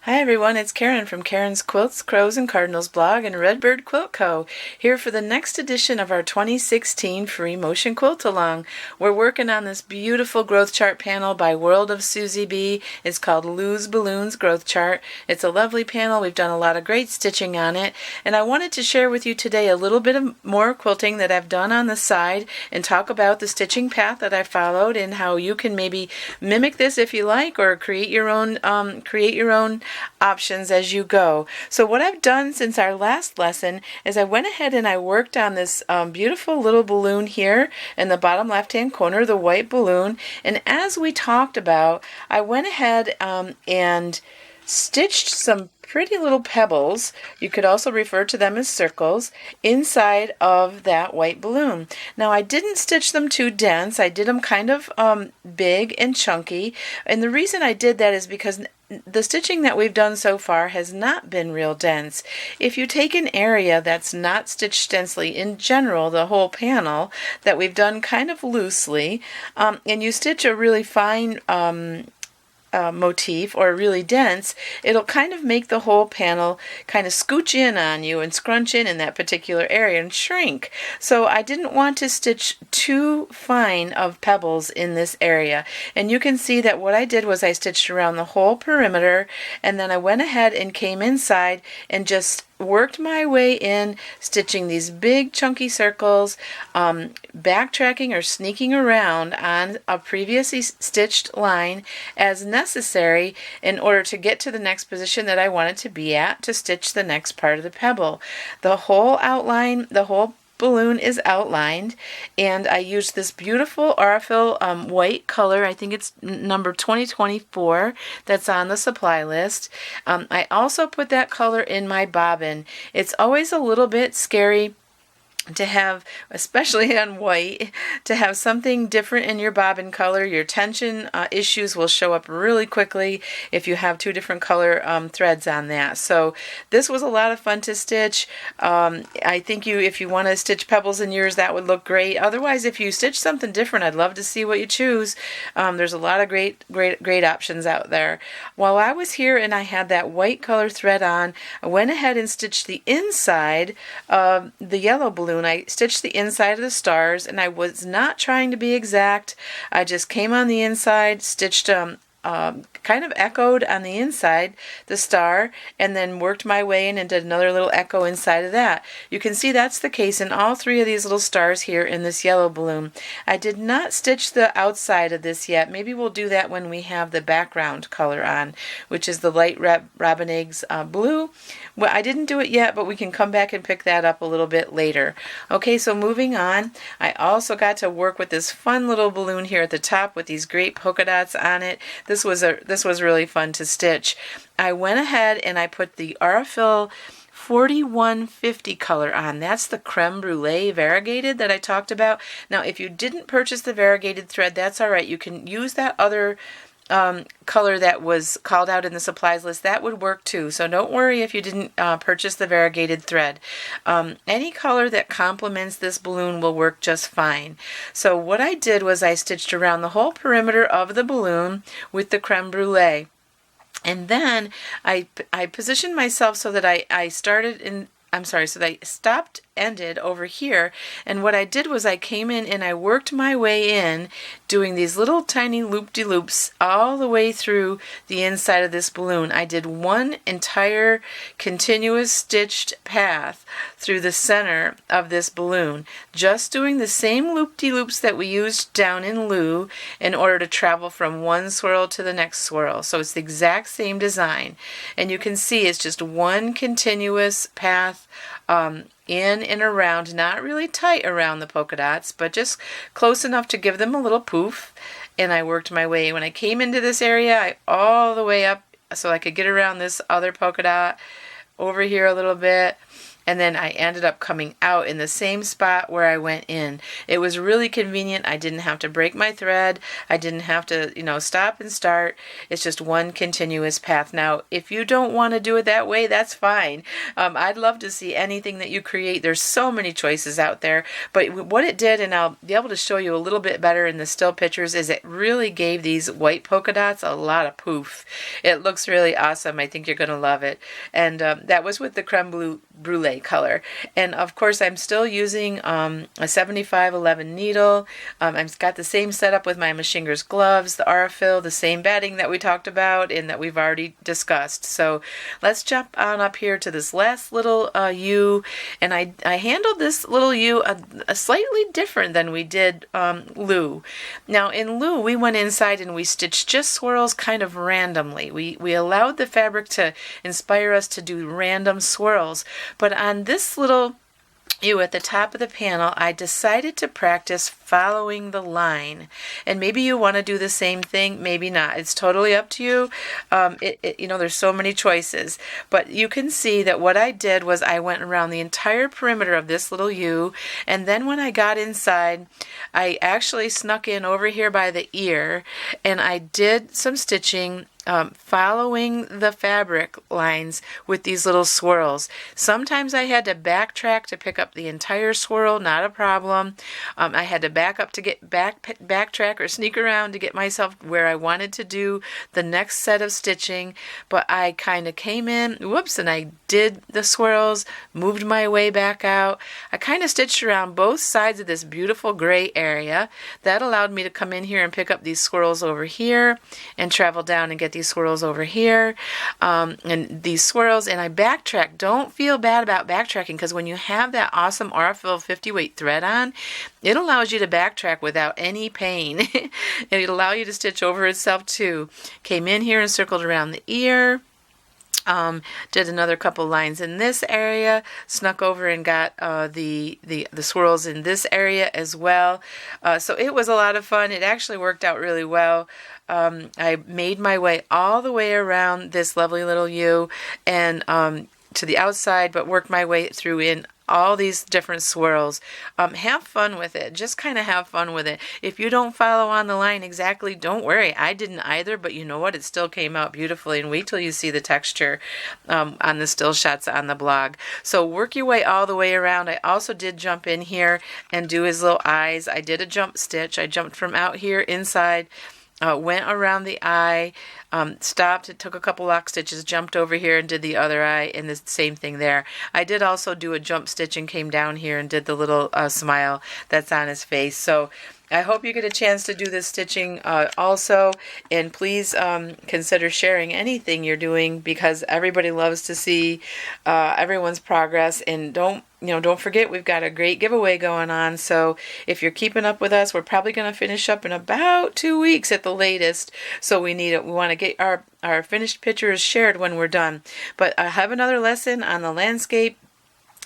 Hi everyone, it's Karen from Karen's Quilts, Crows and Cardinals blog and Redbird Quilt Co. here for the next edition of our 2016 Free Motion Quilt Along. We're working on this beautiful growth chart panel by World of Susie B. It's called Lou's Balloons Growth Chart. It's a lovely panel. We've done a lot of great stitching on it, and I wanted to share with you today a little bit of more quilting that I've done on the side and talk about the stitching path that I followed and how you can maybe mimic this if you like, or create your own options as you go. So what I've done since our last lesson is I went ahead and I worked on this beautiful little balloon here in the bottom left hand corner, the white balloon, and as we talked about, I went ahead and stitched some pretty little pebbles, you could also refer to them as circles, inside of that white balloon. Now I didn't stitch them too dense, I did them kind of big and chunky, and the reason I did that is because the stitching that we've done so far has not been real dense. If you take an area that's not stitched densely, in general the whole panel that we've done kind of loosely, and you stitch a really fine motif or really dense, it'll kind of make the whole panel kind of scooch in on you and scrunch in that particular area and shrink. So I didn't want to stitch too fine of pebbles in this area, and you can see that what I did was I stitched around the whole perimeter, and then I went ahead and came inside and just worked my way in, stitching these big chunky circles, backtracking or sneaking around on a previously stitched line as necessary in order to get to the next position that I wanted to be at to stitch the next part of the pebble. The whole outline, the whole balloon is outlined, and I used this beautiful Aurifil white color. I think it's number 2024 that's on the supply list. I also put that color in my bobbin. It's always a little bit scary to have, especially on white, to have something different in your bobbin color. Your tension issues will show up really quickly if you have two different color threads on that. So this was a lot of fun to stitch. I think if you want to stitch pebbles in yours, that would look great. Otherwise, if you stitch something different, I'd love to see what you choose. There's a lot of great options out there. While I was here and I had that white color thread on, I went ahead and stitched the inside of the yellow balloon. I stitched the inside of the stars, and I was not trying to be exact. I just came on the inside, stitched kind of echoed on the inside the star, and then worked my way in and did another little echo inside of that. You can see that's the case in all three of these little stars here in this yellow balloon. I did not stitch the outside of this yet. Maybe we'll do that when we have the background color on, which is the light robin eggs blue. Well, I didn't do it yet, but we can come back and pick that up a little bit later. Okay, so moving on, I also got to work with this fun little balloon here at the top with these great polka dots on it. This was really fun to stitch. I went ahead and I put the Aurifil 4150 color on. That's the creme brulee variegated that I talked about. Now, if you didn't purchase the variegated thread, that's all right. You can use that other color that was called out in the supplies list. That would work too, so don't worry if you didn't purchase the variegated thread. Any color that complements this balloon will work just fine. So what I did was I stitched around the whole perimeter of the balloon with the creme brulee, and then I positioned myself so that I started in, so that I stopped ended over here, and what I did was I came in and I worked my way in doing these little tiny loop-de-loops all the way through the inside of this balloon. I did one entire continuous stitched path through the center of this balloon, just doing the same loop-de-loops that we used down in Lou in order to travel from one swirl to the next swirl. So it's the exact same design, and you can see it's just one continuous path in and around, not really tight around the polka dots, but just close enough to give them a little poof. And I worked my way. When I came into this area, I all the way up so I could get around this other polka dot over here a little bit, and then I ended up coming out in the same spot where I went in. It was really convenient. I didn't have to break my thread. I didn't have to, stop and start. It's just one continuous path. Now, if you don't want to do it that way, that's fine. I'd love to see anything that you create. There's so many choices out there, but what it did, and I'll be able to show you a little bit better in the still pictures, is it really gave these white polka dots a lot of poof. It looks really awesome. I think you're going to love it. And that was with the creme brulee color. And of course, I'm still using a 7511 needle. I've got the same setup with my Machinger's gloves, the Aurifil, the same batting that we talked about and that we've already discussed. So let's jump on up here to this last little U. And I handled this little U a slightly different than we did Lou. Now in Lou, we went inside and we stitched just swirls kind of randomly. We allowed the fabric to inspire us to do random swirls. But on this little U at the top of the panel, I decided to practice following the line. And maybe you want to do the same thing, maybe not. It's totally up to you. There's so many choices. But you can see that what I did was I went around the entire perimeter of this little U, and then when I got inside, I actually snuck in over here by the ear, and I did some stitching following the fabric lines with these little swirls. Sometimes I had to backtrack to pick up the entire swirl, not a problem. I had to back up to get backtrack or sneak around to get myself where I wanted to do the next set of stitching, but I kind of came in, and I did the swirls, moved my way back out. I kind of stitched around both sides of this beautiful gray area. That allowed me to come in here and pick up these swirls over here and travel down and get these swirls over here, and these swirls, and I backtrack. Don't feel bad about backtracking, because when you have that awesome Aurifil 50 weight thread on, it allows you to backtrack without any pain. It'll allow you to stitch over itself too. Came in here and circled around the ear. Did another couple lines in this area, snuck over and got the swirls in this area as well. So it was a lot of fun. It actually worked out really well. I made my way all the way around this lovely little U and to the outside, but worked my way through in all these different swirls. Have fun with it. Just kind of have fun with it. If you don't follow on the line exactly, don't worry. I didn't either, but you know what? It still came out beautifully, and wait till you see the texture on the still shots on the blog. So work your way all the way around. I also did jump in here and do his little eyes. I did a jump stitch. I jumped from out here inside, went around the eye, stopped, it took a couple lock stitches, jumped over here and did the other eye, and the same thing there. I did also do a jump stitch and came down here and did the little smile that's on his face. So I hope you get a chance to do this stitching also, and please consider sharing anything you're doing, because everybody loves to see everyone's progress. And don't forget, we've got a great giveaway going on. So if you're keeping up with us, we're probably going to finish up in about 2 weeks at the latest. So we want to get our finished pictures shared when we're done. But I have another lesson on the landscape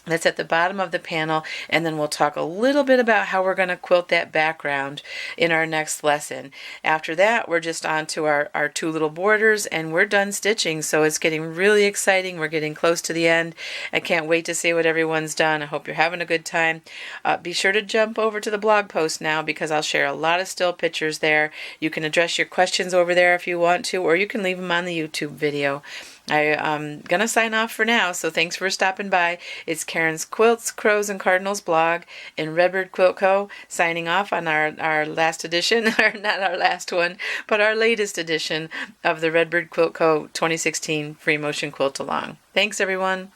that's at the bottom of the panel, and then we'll talk a little bit about how we're going to quilt that background in our next lesson. After that, we're just on to our two little borders, and we're done stitching. So it's getting really exciting. We're getting close to the end. I can't wait to see what everyone's done. I hope you're having a good time. Be sure to jump over to the blog post now, because I'll share a lot of still pictures there. You can address your questions over there if you want to, or you can leave them on the YouTube video. I'm going to sign off for now, so thanks for stopping by. It's Karen's Quilts, Crows, and Cardinals blog and Redbird Quilt Co. signing off on our last edition, or not our last one, but our latest edition of the Redbird Quilt Co. 2016 Free Motion Quilt Along. Thanks, everyone.